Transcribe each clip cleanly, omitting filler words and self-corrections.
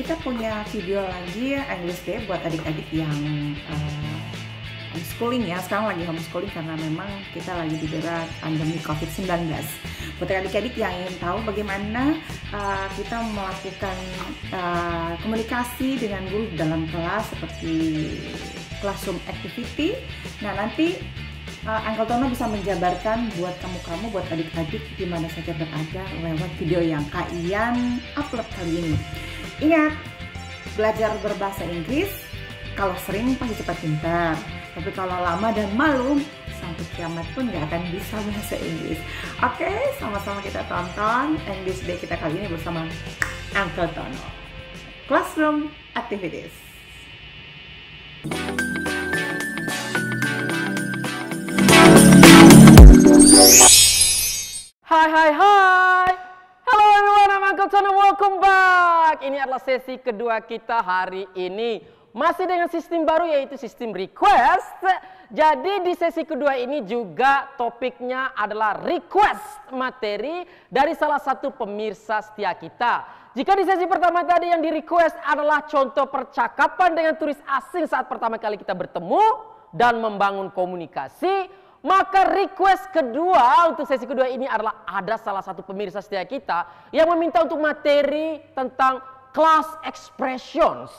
kita punya video lagi English Day buat adik-adik yang homeschooling ya. Sekarang lagi homeschooling karena memang kita lagi didera pandemi COVID-19. Buat adik-adik yang ingin tahu bagaimana kita melakukan komunikasi dengan guru dalam kelas seperti classroom activity. Nah, nanti Uncle Tono bisa menjabarkan buat kamu-kamu, buat adik-adik di mana saja berada lewat video yang kalian upload kali ini. Ingat, belajar berbahasa Inggris kalau sering pasti cepat pintar. Tapi kalau lama dan malu, sampai kiamat pun nggak akan bisa bahasa Inggris. Oke, sama-sama kita tonton English Day kita kali ini bersama Uncle Tono. Classroom Activities. Hai. Hello everyone, I'm Uncle Tono, welcome back. Ini adalah sesi kedua kita hari ini. Masih dengan sistem baru yaitu sistem request. Jadi di sesi kedua ini juga topiknya adalah request materi dari salah satu pemirsa setia kita. Jika di sesi pertama tadi yang di request adalah contoh percakapan dengan turis asing saat pertama kali kita bertemu dan membangun komunikasi, maka request kedua untuk sesi kedua ini adalah ada salah satu pemirsa setia kita yang meminta untuk materi tentang class expressions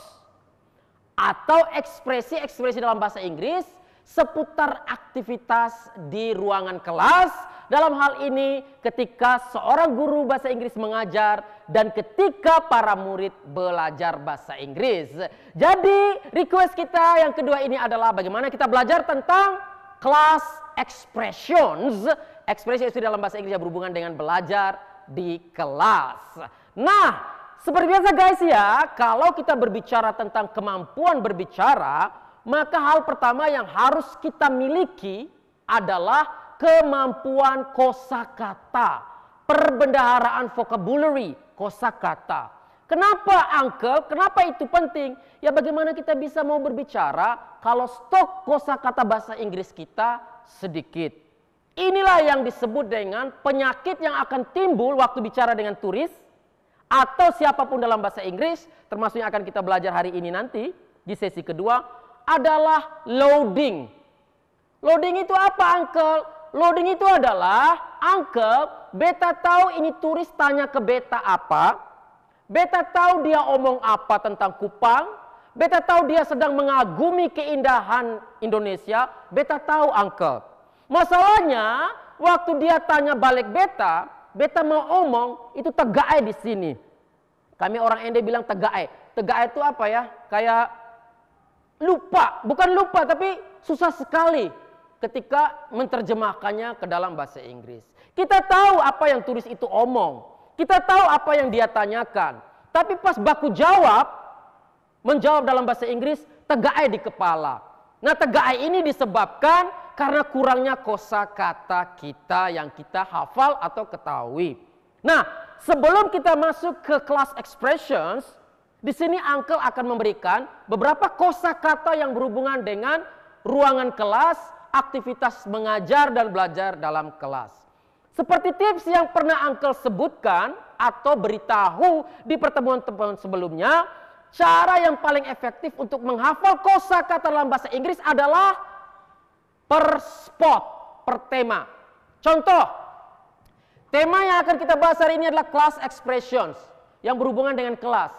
atau ekspresi-ekspresi dalam bahasa Inggris seputar aktivitas di ruangan kelas. Dalam hal ini ketika seorang guru bahasa Inggris mengajar dan ketika para murid belajar bahasa Inggris. Jadi request kita yang kedua ini adalah bagaimana kita belajar tentang class expressions, ekspresi dalam bahasa Inggris yang berhubungan dengan belajar di kelas. Nah, seperti biasa guys ya, kalau kita berbicara tentang kemampuan berbicara, maka hal pertama yang harus kita miliki adalah kemampuan kosakata, perbendaharaan vocabulary, kosakata. Kenapa Uncle? Kenapa itu penting? Ya bagaimana kita bisa mau berbicara kalau stok kosakata bahasa Inggris kita sedikit. Inilah yang disebut dengan penyakit yang akan timbul waktu bicara dengan turis atau siapapun dalam bahasa Inggris, termasuk yang akan kita belajar hari ini nanti di sesi kedua adalah loading. Loading itu apa Uncle? Loading itu adalah Uncle, beta tahu ini turis tanya ke beta apa, beta tahu dia omong apa tentang Kupang, beta tahu dia sedang mengagumi keindahan Indonesia, beta tahu Uncle. Masalahnya waktu dia tanya balik beta, beta mau omong itu tegae di sini. Kami orang Ende bilang tegae. Tegae itu apa ya? Kayak lupa, bukan lupa tapi susah sekali ketika menerjemahkannya ke dalam bahasa Inggris. Kita tahu apa yang turis itu omong. Kita tahu apa yang dia tanyakan. Tapi pas baku jawab, menjawab dalam bahasa Inggris, tegae di kepala. Nah, tegae ini disebabkan karena kurangnya kosakata kita yang kita hafal atau ketahui. Nah, sebelum kita masuk ke class expressions, di sini Uncle akan memberikan beberapa kosakata yang berhubungan dengan ruangan kelas, aktivitas mengajar dan belajar dalam kelas. Seperti tips yang pernah Uncle sebutkan atau beritahu di pertemuan-pertemuan sebelumnya, cara yang paling efektif untuk menghafal kosakata dalam bahasa Inggris adalah per spot, per tema. Contoh, tema yang akan kita bahas hari ini adalah class expressions yang berhubungan dengan kelas.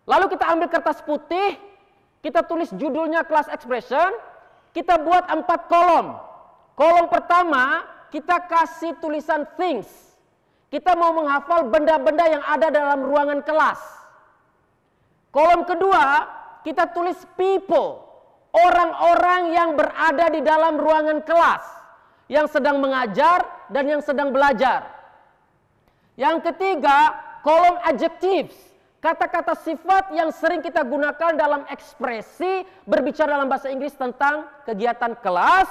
Lalu kita ambil kertas putih, kita tulis judulnya class expression, kita buat 4 kolom. Kolom pertama, kita kasih tulisan things. Kita mau menghafal benda-benda yang ada dalam ruangan kelas. Kolom kedua, kita tulis people. Orang-orang yang berada di dalam ruangan kelas. Yang sedang mengajar dan yang sedang belajar. Yang ketiga, kolom adjectives. Kata-kata sifat yang sering kita gunakan dalam ekspresi berbicara dalam bahasa Inggris tentang kegiatan kelas.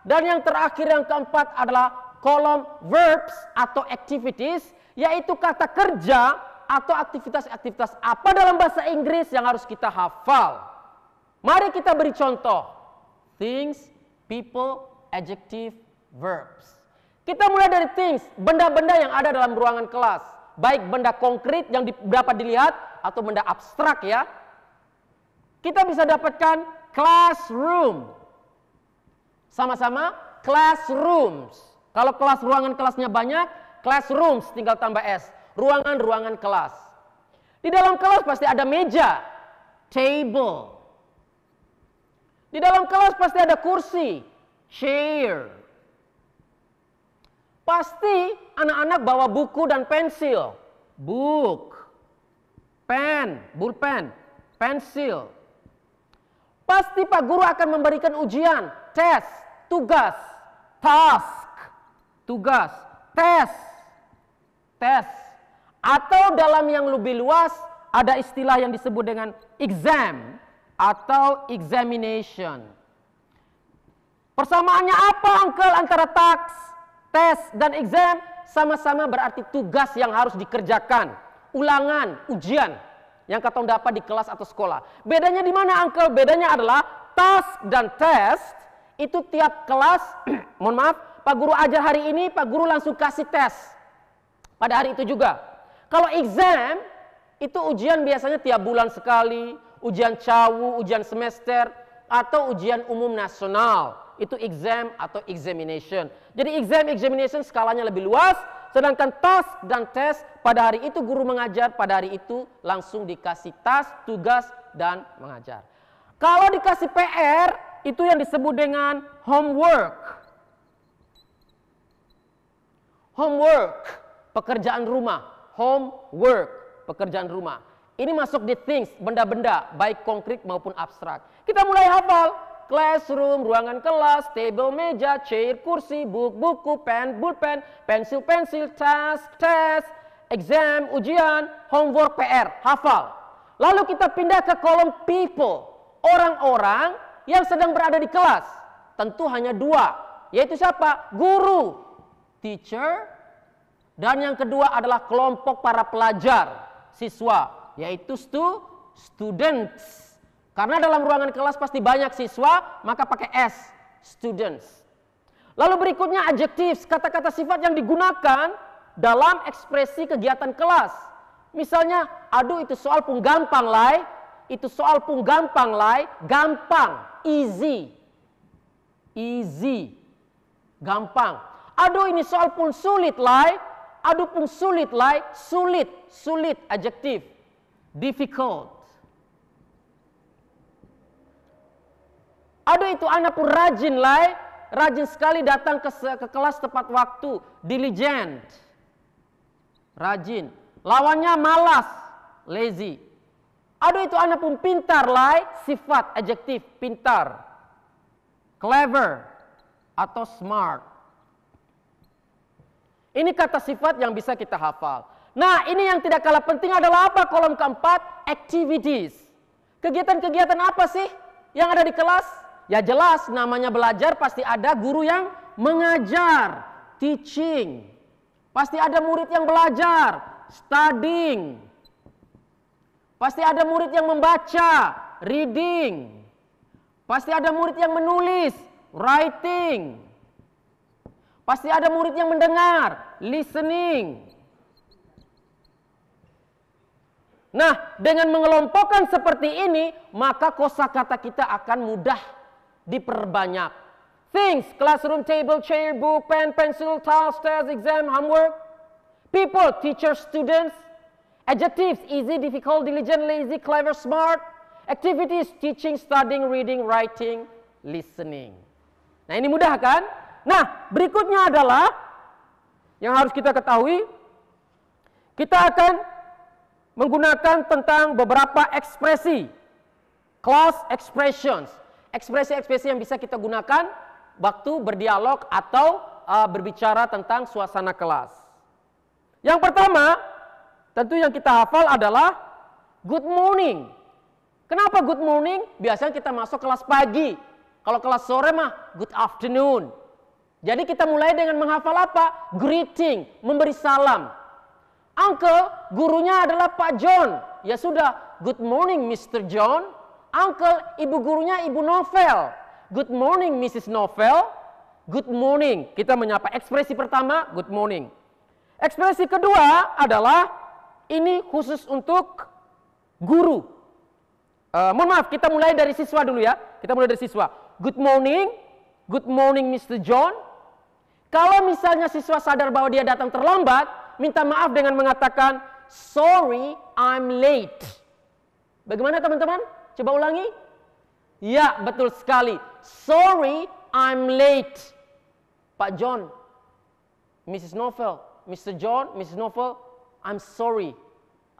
Dan yang terakhir yang keempat adalah kolom verbs atau activities, yaitu kata kerja atau aktivitas-aktivitas apa dalam bahasa Inggris yang harus kita hafal. Mari kita beri contoh. Things, people, adjective, verbs. Kita mulai dari things, benda-benda yang ada dalam ruangan kelas. baik benda konkret yang dapat dilihat atau benda abstrak ya. Kita bisa dapatkan classroom. Sama-sama classrooms. Kalau kelas ruangan kelasnya banyak, classrooms tinggal tambah S. Ruangan-ruangan kelas. Di dalam kelas pasti ada meja, table. Di dalam kelas pasti ada kursi, chair. Pasti anak-anak bawa buku dan pensil, book, pen, bulpen, pensil. Pasti Pak Guru akan memberikan ujian, tes, tugas, task, tugas, tes. Atau dalam yang lebih luas ada istilah yang disebut dengan exam atau examination. Persamaannya apa Uncle antara task, tes, dan exam? Sama-sama berarti tugas yang harus dikerjakan, ulangan, ujian yang katong dapat di kelas atau sekolah. Bedanya di mana Uncle? Bedanya adalah task dan test itu tiap kelas, mohon maaf, Pak Guru ajar hari ini, Pak Guru langsung kasih tes pada hari itu juga. Kalau exam itu ujian biasanya tiap bulan sekali, ujian cawu, ujian semester, atau ujian umum nasional. Itu exam atau examination. Jadi exam, examination skalanya lebih luas, sedangkan task dan test pada hari itu guru mengajar, pada hari itu langsung dikasih task, tugas, dan mengajar. Kalau dikasih PR, itu yang disebut dengan homework. Homework, pekerjaan rumah. Homework, pekerjaan rumah. Ini masuk di things, benda-benda, baik konkret maupun abstrak. Kita mulai hafal. Classroom, ruangan kelas, table, meja, chair, kursi, buku, pen, bulpen, pensil, task, test, exam, ujian, homework, PR. Hafal. Lalu kita pindah ke kolom people. Orang-orang yang sedang berada di kelas. Tentu hanya dua. Yaitu siapa? Guru, teacher. Dan yang kedua adalah kelompok para pelajar, siswa, yaitu students. Karena dalam ruangan kelas pasti banyak siswa, maka pakai S, students. Lalu berikutnya adjectives, kata-kata sifat yang digunakan dalam ekspresi kegiatan kelas. Misalnya, aduh itu soal pun gampang lai, itu soal pun gampang lai, gampang, easy, gampang. Aduh ini soal pun sulit lai, aduh pun sulit lai, sulit, adjektif, difficult. Aduh itu anak pun rajin lai, rajin sekali datang ke kelas tepat waktu, diligent, rajin. Lawannya malas, lazy. Aduh itu anak pun pintar lai, sifat, adjektif, pintar, clever, atau smart. Ini kata sifat yang bisa kita hafal. Nah, ini yang tidak kalah penting adalah apa? Kolom keempat, activities. Kegiatan-kegiatan apa sih yang ada di kelas? Ya jelas, namanya belajar pasti ada guru yang mengajar, teaching. Pasti ada murid yang belajar, studying. Pasti ada murid yang membaca, reading. Pasti ada murid yang menulis, writing. Pasti ada murid yang mendengar, listening. Nah, dengan mengelompokkan seperti ini, maka kosakata kita akan mudah diperbanyak. Things, classroom, table, chair, book, pen, pencil, task, test, exam, homework. People, teacher, students. Adjectives, easy, difficult, diligent, lazy, clever, smart. Activities, teaching, studying, reading, writing, listening. Nah, ini mudah kan? Nah, berikutnya adalah yang harus kita ketahui, kita akan menggunakan tentang beberapa ekspresi, class expressions, ekspresi-ekspresi yang bisa kita gunakan waktu berdialog atau berbicara tentang suasana kelas. Yang pertama, tentu yang kita hafal adalah good morning. Kenapa good morning? Biasanya kita masuk kelas pagi. Kalau kelas sore mah good afternoon. Jadi kita mulai dengan menghafal apa? Greeting, memberi salam. Uncle, gurunya adalah Pak John. Ya sudah, good morning Mr. John. Uncle, ibu gurunya Ibu Novel. Good morning Mrs. Novel. Good morning. Kita menyapa ekspresi pertama, good morning. Ekspresi kedua adalah ini khusus untuk guru. Mohon maaf, kita mulai dari siswa dulu ya. Kita mulai dari siswa. Good morning Mr. John. Kalau misalnya siswa sadar bahwa dia datang terlambat, minta maaf dengan mengatakan, sorry, I'm late. Bagaimana teman-teman? Coba ulangi. Ya, betul sekali. Sorry, I'm late. Pak John, Mrs. Novel, Mr. John, Mrs. Novel, I'm sorry.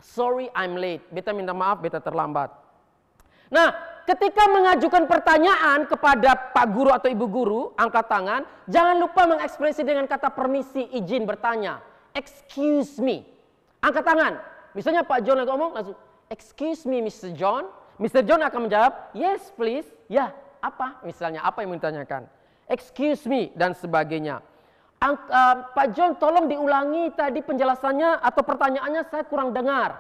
Sorry, I'm late. Beta minta maaf, beta terlambat. Nah, ketika mengajukan pertanyaan kepada Pak Guru atau Ibu Guru, angkat tangan, jangan lupa mengekspresi dengan kata permisi, izin bertanya. Excuse me. Angkat tangan. Misalnya Pak John lagi ngomong, langsung, excuse me Mr. John. Mr. John akan menjawab, yes please. Ya, apa? Misalnya, apa yang mau ditanyakan? Excuse me, dan sebagainya. Pak John, tolong diulangi tadi penjelasannya atau pertanyaannya saya kurang dengar.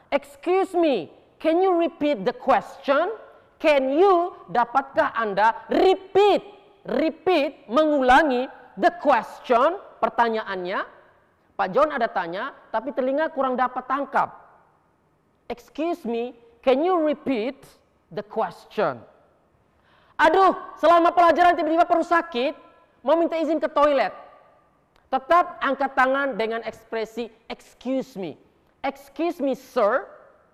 Excuse me, can you repeat the question? Can you, dapatkah Anda repeat, mengulangi the question, pertanyaannya? Pak John ada tanya, tapi telinga kurang dapat tangkap. Excuse me, can you repeat the question? Aduh, selama pelajaran tiba-tiba perlu sakit, mau minta izin ke toilet. Tetap angkat tangan dengan ekspresi excuse me. Excuse me sir,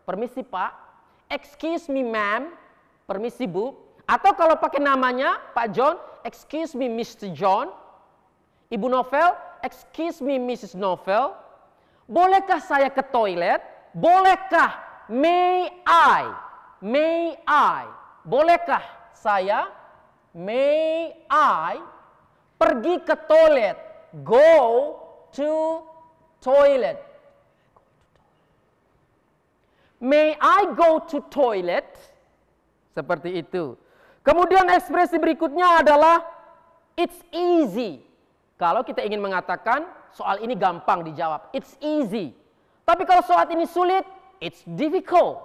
permisi Pak. Excuse me ma'am, permisi Bu. Atau kalau pakai namanya Pak John, excuse me Mr. John. Ibu Novel, excuse me Mrs. Novel. Bolehkah saya ke toilet? Bolehkah? May I? May I? Bolehkah saya? May I? Pergi ke toilet. Go to toilet. May I go to toilet? Seperti itu. Kemudian ekspresi berikutnya adalah it's easy. Kalau kita ingin mengatakan soal ini gampang dijawab, it's easy. Tapi kalau soal ini sulit, it's difficult.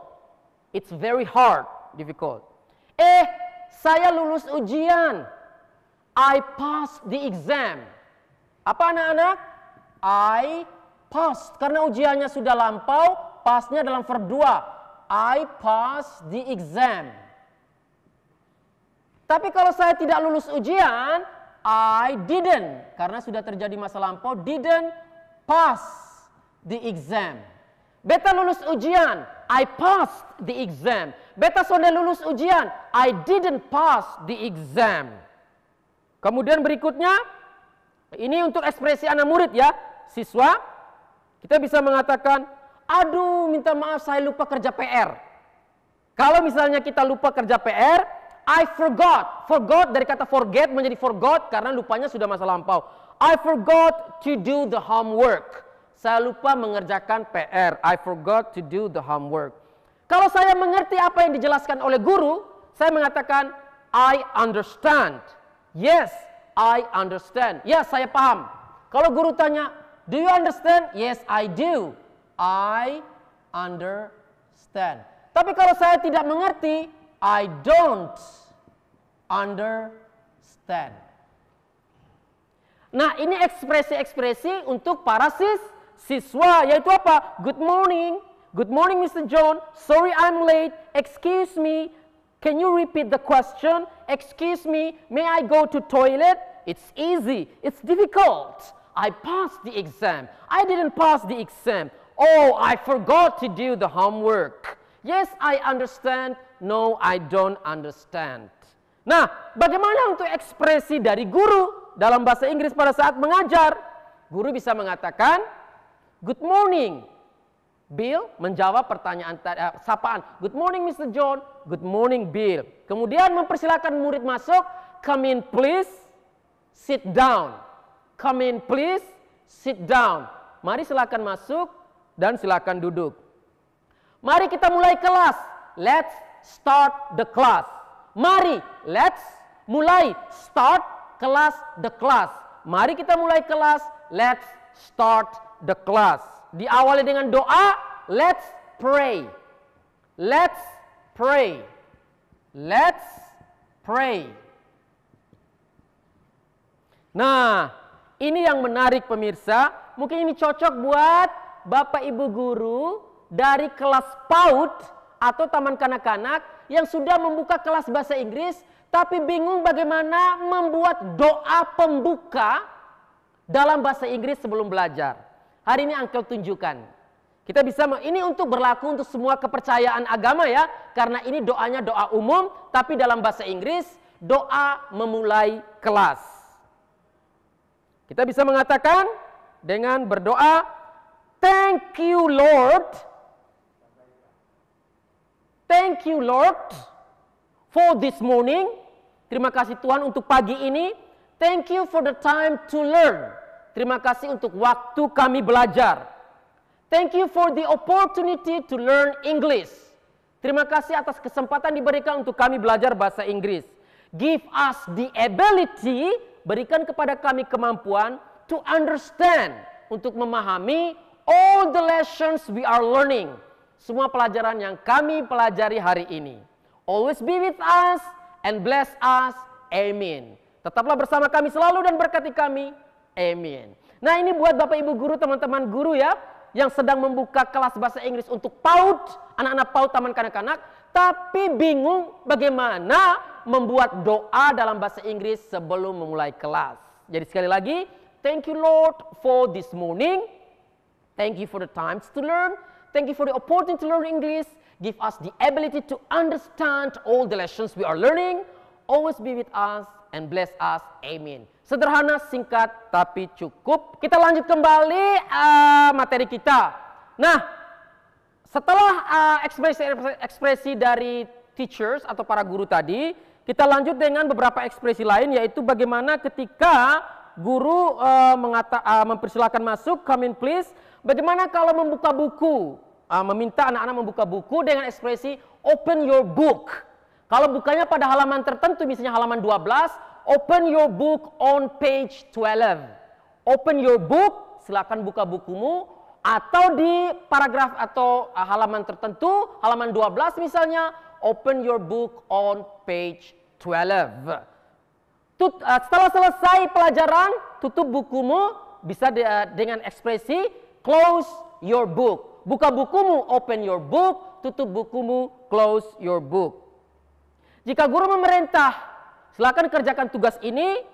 It's very hard, difficult. Saya lulus ujian. I passed the exam. Apa anak-anak? I passed. Karena ujiannya sudah lampau, passnya dalam verb 2. I passed the exam. Tapi kalau saya tidak lulus ujian, I didn't. Karena sudah terjadi masa lampau, didn't pass the exam. Beta lulus ujian, I passed the exam. Beta sudah lulus ujian, I didn't pass the exam. Kemudian berikutnya, ini untuk ekspresi anak murid ya, siswa. Kita bisa mengatakan, aduh minta maaf saya lupa kerja PR. Kalau misalnya kita lupa kerja PR, I forgot. Forgot dari kata forget menjadi forgot karena lupanya sudah masa lampau. I forgot to do the homework. Saya lupa mengerjakan PR. I forgot to do the homework. Kalau saya mengerti apa yang dijelaskan oleh guru, saya mengatakan, I understand. Yes, I understand. Ya, saya paham. Kalau guru tanya, do you understand? Yes, I do. I understand. Tapi kalau saya tidak mengerti, I don't understand. Nah, ini ekspresi-ekspresi untuk para siswa, yaitu apa? Good morning. Good morning, Mr. John. Sorry I'm late. Excuse me. Can you repeat the question? Excuse me, may I go to toilet? It's easy. It's difficult. I passed the exam. I didn't pass the exam. Oh, I forgot to do the homework. Yes, I understand. No, I don't understand. Nah, bagaimana untuk ekspresi dari guru dalam bahasa Inggris pada saat mengajar? Guru bisa mengatakan, good morning. Bill menjawab pertanyaan sapaan. Good morning Mr. John. Good morning Bill. Kemudian mempersilakan murid masuk. Come in please. Sit down. Come in please. Sit down. Mari silakan masuk dan silakan duduk. Mari kita mulai kelas. Let's start the class. Mari, let's mulai start kelas the class. Mari kita mulai kelas. Let's start the class. Diawali dengan doa, let's pray. Let's pray. Let's pray. Nah, ini yang menarik pemirsa. Mungkin ini cocok buat Bapak Ibu guru dari kelas PAUD atau taman kanak-kanak yang sudah membuka kelas bahasa Inggris tapi bingung bagaimana membuat doa pembuka dalam bahasa Inggris sebelum belajar. Hari ini Uncle tunjukkan. Kita bisa, ini untuk berlaku untuk semua kepercayaan agama ya, karena ini doanya doa umum, tapi dalam bahasa Inggris doa memulai kelas. Kita bisa mengatakan dengan berdoa, thank you Lord for this morning. Terima kasih Tuhan untuk pagi ini. Thank you for the time to learn. Terima kasih untuk waktu kami belajar. Thank you for the opportunity to learn English. Terima kasih atas kesempatan diberikan untuk kami belajar bahasa Inggris. Give us the ability, berikan kepada kami kemampuan to understand, untuk memahami all the lessons we are learning. Semua pelajaran yang kami pelajari hari ini. Always be with us and bless us. Amin. Tetaplah bersama kami selalu dan berkati kami. Amin. Nah, ini buat Bapak Ibu guru, teman-teman guru ya, yang sedang membuka kelas bahasa Inggris untuk PAUD, anak-anak PAUD taman kanak-kanak, tapi bingung bagaimana membuat doa dalam bahasa Inggris sebelum memulai kelas. Jadi sekali lagi, thank you Lord for this morning. Thank you for the times to learn. Thank you for the opportunity to learn English. Give us the ability to understand all the lessons we are learning. Always be with us and bless us. Amin. Sederhana, singkat, tapi cukup. Kita lanjut kembali materi kita. Nah, setelah ekspresi dari teachers atau para guru tadi, kita lanjut dengan beberapa ekspresi lain, yaitu bagaimana ketika guru mempersilakan masuk, come in please. Bagaimana kalau membuka buku, meminta anak-anak membuka buku dengan ekspresi open your book. Kalau bukanya pada halaman tertentu, misalnya halaman 12, open your book on page 12. Open your book, silakan buka bukumu. Atau di paragraf atau halaman tertentu, halaman 12 misalnya, open your book on page 12. Setelah selesai pelajaran, tutup bukumu, bisa dengan ekspresi close your book. Buka bukumu, open your book. Tutup bukumu, close your book. Jika guru memerintah, silakan kerjakan tugas ini.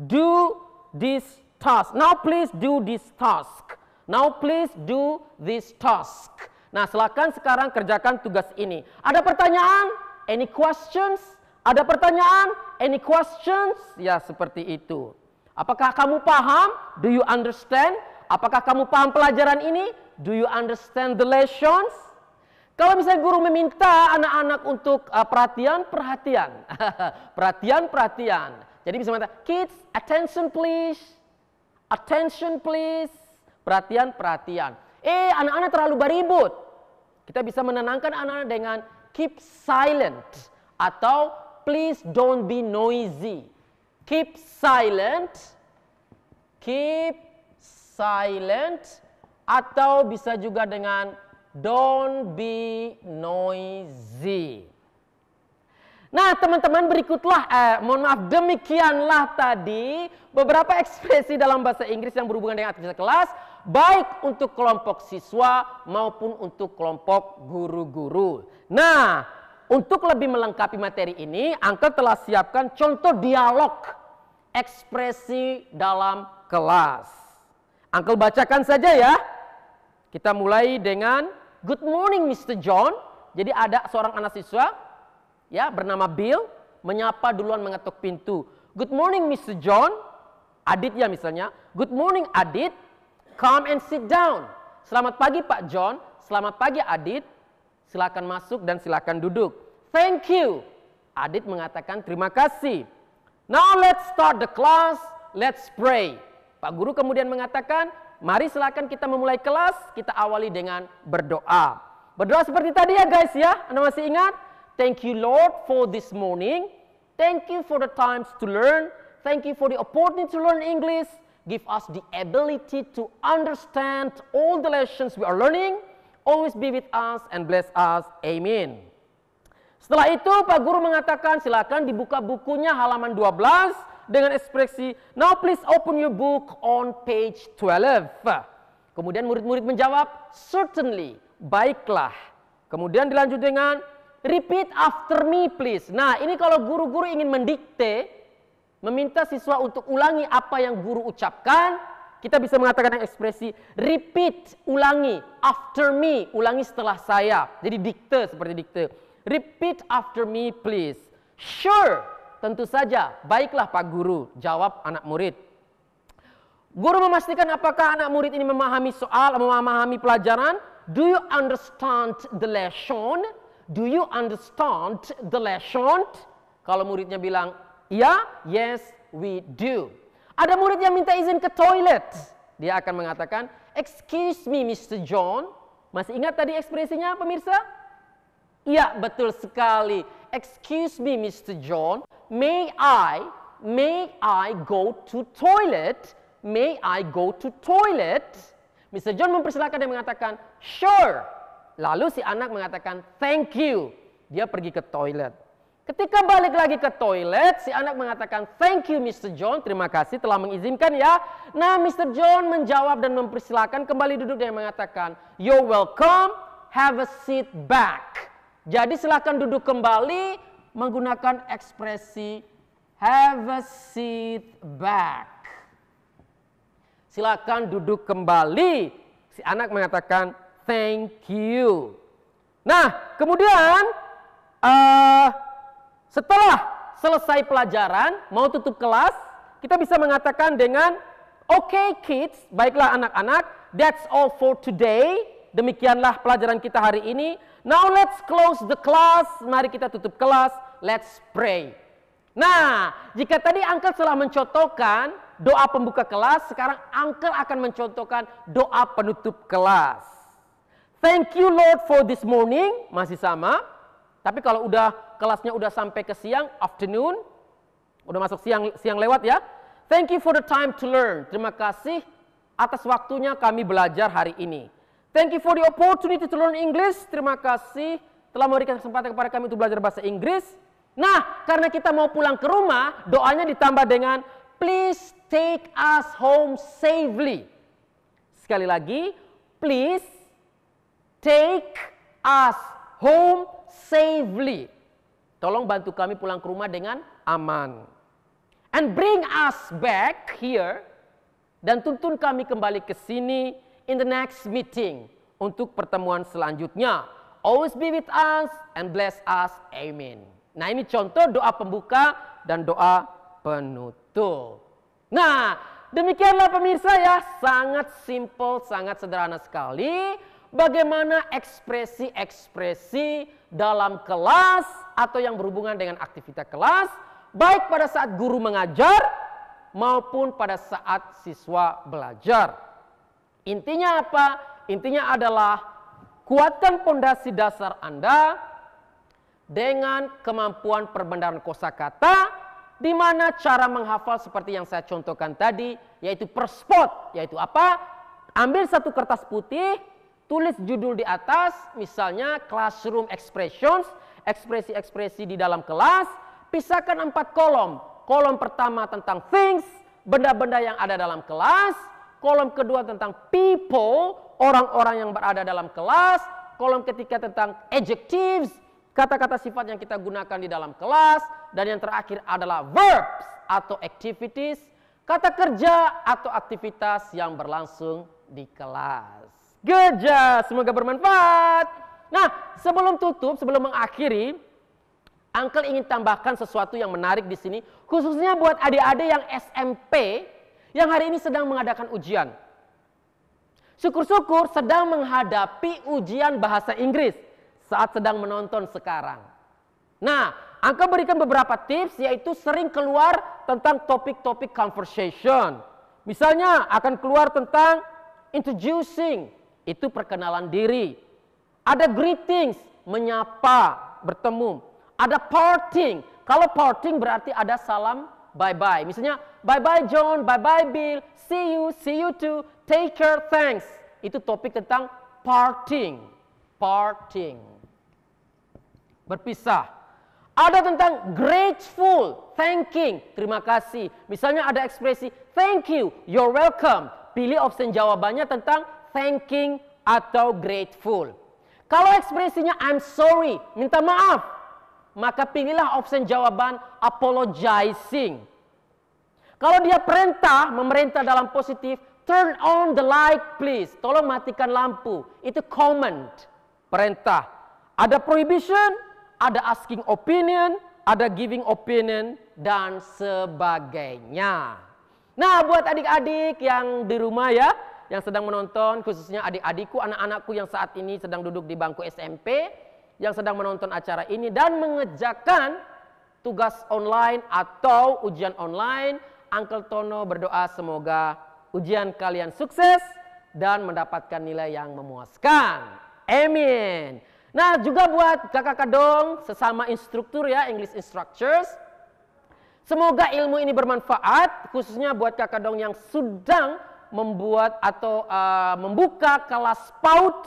Do this task. Now please do this task. Now please do this task. Nah, silakan sekarang kerjakan tugas ini. Ada pertanyaan? Any questions? Ada pertanyaan? Any questions? Ya, seperti itu. Apakah kamu paham? Do you understand? Apakah kamu paham pelajaran ini? Do you understand the lessons? Kalau misalnya guru meminta anak-anak untuk perhatian. Perhatian. Jadi bisa mengatakan, kids, attention please. Attention please. Perhatian. Anak-anak terlalu beribut. Kita bisa menenangkan anak-anak dengan keep silent. Atau please don't be noisy. Keep silent. Keep silent. Atau bisa juga dengan don't be noisy. Nah, teman-teman, berikutlah, demikianlah tadi beberapa ekspresi dalam bahasa Inggris yang berhubungan dengan aktivitas kelas, baik untuk kelompok siswa maupun untuk kelompok guru-guru. Nah, untuk lebih melengkapi materi ini, Uncle telah siapkan contoh dialog ekspresi dalam kelas. Uncle bacakan saja ya. Kita mulai dengan good morning Mr. John. Jadi ada seorang anak siswa ya bernama Bill menyapa duluan mengetuk pintu. Good morning Mr. John. Adit ya misalnya. Good morning Adit. Come and sit down. Selamat pagi Pak John. Selamat pagi Adit. Silakan masuk dan silakan duduk. Thank you. Adit mengatakan terima kasih. Now let's start the class. Let's pray. Pak guru kemudian mengatakan, mari silakan kita memulai kelas. Kita awali dengan berdoa. Berdoa seperti tadi ya guys ya. Anda masih ingat? Thank you Lord for this morning. Thank you for the times to learn. Thank you for the opportunity to learn English. Give us the ability to understand all the lessons we are learning. Always be with us and bless us. Amen. Setelah itu Pak Guru mengatakan silakan dibuka bukunya halaman 12 dengan ekspresi, now please open your book on page 12. Kemudian murid-murid menjawab, certainly, baiklah. Kemudian dilanjut dengan, repeat after me please. Nah, ini kalau guru-guru ingin mendikte, meminta siswa untuk ulangi apa yang guru ucapkan, kita bisa mengatakan dengan ekspresi, repeat, ulangi, after me, ulangi setelah saya. Jadi dikte, seperti dikte. Repeat after me please. Sure, tentu saja. Baiklah Pak Guru, jawab anak murid. Guru memastikan apakah anak murid ini memahami soal, memahami pelajaran. Do you understand the lesson? Do you understand the lesson? Kalau muridnya bilang, iya, yes, we do. Ada murid yang minta izin ke toilet. Dia akan mengatakan, excuse me Mr. John. Masih ingat tadi ekspresinya pemirsa? Iya, betul sekali. Excuse me Mr. John, may I go to toilet? May I go to toilet? Mr. John mempersilahkan dan mengatakan, sure. Lalu si anak mengatakan, thank you. Dia pergi ke toilet. Ketika balik lagi ke toilet, si anak mengatakan, thank you Mr. John, terima kasih telah mengizinkan ya. Nah, Mr. John menjawab dan mempersilahkan kembali duduk dan mengatakan, you're welcome, have a seat back. Jadi silakan duduk kembali menggunakan ekspresi have a seat back. Silakan duduk kembali. Si anak mengatakan thank you. Nah, kemudian setelah selesai pelajaran, mau tutup kelas, kita bisa mengatakan dengan okay kids, baiklah anak-anak, that's all for today. Demikianlah pelajaran kita hari ini. Now let's close the class. Mari kita tutup kelas. Let's pray. Nah, jika tadi Uncle telah mencontohkan doa pembuka kelas, sekarang Uncle akan mencontohkan doa penutup kelas. Thank you Lord for this morning. Masih sama. Tapi kalau kelasnya udah sampai ke siang, afternoon, udah masuk siang lewat ya. Thank you for the time to learn. Terima kasih atas waktunya kami belajar hari ini. Thank you for the opportunity to learn English. Terima kasih telah memberikan kesempatan kepada kami untuk belajar bahasa Inggris. Nah, karena kita mau pulang ke rumah, doanya ditambah dengan please take us home safely. Sekali lagi, please take us home safely. Tolong bantu kami pulang ke rumah dengan aman. And bring us back here. Dan tuntun kami kembali ke sini in the next meeting untuk pertemuan selanjutnya. Always be with us and bless us. Amen. Nah, ini contoh doa pembuka dan doa penutup. Nah, demikianlah pemirsa ya, sangat simple, sangat sederhana sekali bagaimana ekspresi-ekspresi dalam kelas atau yang berhubungan dengan aktivitas kelas, baik pada saat guru mengajar maupun pada saat siswa belajar. Intinya apa? Intinya adalah kuatkan pondasi dasar Anda dengan kemampuan perbendaharaan kosakata, di mana cara menghafal seperti yang saya contohkan tadi, yaitu per spot, yaitu apa? Ambil satu kertas putih, tulis judul di atas, misalnya classroom expressions, ekspresi-ekspresi di dalam kelas, pisahkan 4 kolom. Kolom pertama tentang things, benda-benda yang ada dalam kelas. Kolom kedua tentang people, orang-orang yang berada dalam kelas. Kolom ketiga tentang adjectives, kata-kata sifat yang kita gunakan di dalam kelas. Dan yang terakhir adalah verbs atau activities, kata kerja atau aktivitas yang berlangsung di kelas. Good job, semoga bermanfaat. Nah, sebelum tutup, sebelum mengakhiri, Uncle ingin tambahkan sesuatu yang menarik di sini, khususnya buat adik-adik yang SMP yang hari ini sedang mengadakan ujian. Syukur-syukur sedang menghadapi ujian bahasa Inggris saat sedang menonton sekarang. Nah, Uncle berikan beberapa tips, yaitu sering keluar tentang topik-topik conversation. Misalnya akan keluar tentang introducing, itu perkenalan diri. Ada greetings, menyapa, bertemu. Ada parting, kalau parting berarti ada salam bye-bye. Misalnya, bye-bye John, bye-bye Bill, see you too, take care, thanks. Itu topik tentang parting. Parting. Berpisah. Ada tentang grateful, thanking, terima kasih. Misalnya ada ekspresi thank you, you're welcome. Pilih opsi jawabannya tentang thanking atau grateful. Kalau ekspresinya I'm sorry, minta maaf, maka pilihlah opsi jawaban apologizing. Kalau dia perintah, memerintah dalam positif, turn on the light please. Tolong matikan lampu. Itu command, perintah. Ada prohibition, ada asking opinion, ada giving opinion, dan sebagainya. Nah, buat adik-adik yang di rumah ya, yang sedang menonton, khususnya adik-adikku, anak-anakku yang saat ini sedang duduk di bangku SMP, yang sedang menonton acara ini dan mengerjakan tugas online atau ujian online, Uncle Tono berdoa semoga ujian kalian sukses dan mendapatkan nilai yang memuaskan. Amin. Nah, juga buat kakak-kakak dong, sesama instruktur ya, English instructors. Semoga ilmu ini bermanfaat, khususnya buat kakak dong yang sedang membuat atau membuka kelas PAUD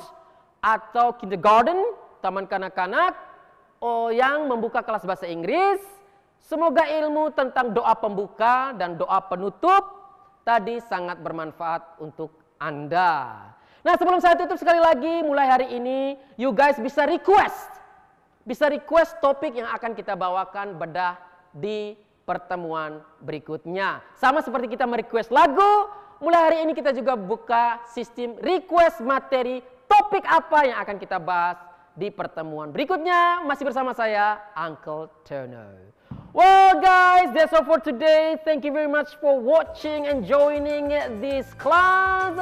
atau kindergarten, taman kanak-kanak, yang membuka kelas bahasa Inggris. Semoga ilmu tentang doa pembuka dan doa penutup tadi sangat bermanfaat untuk Anda. Nah, sebelum saya tutup sekali lagi, mulai hari ini, you guys bisa request topik yang akan kita bawakan bedah di pertemuan berikutnya. Sama seperti kita merequest lagu, mulai hari ini kita juga buka sistem request materi topik apa yang akan kita bahas di pertemuan berikutnya. Masih bersama saya, Uncle Tono. Well guys, that's all for today. Thank you very much for watching and joining this class.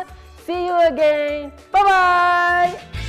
See you again. Bye-bye.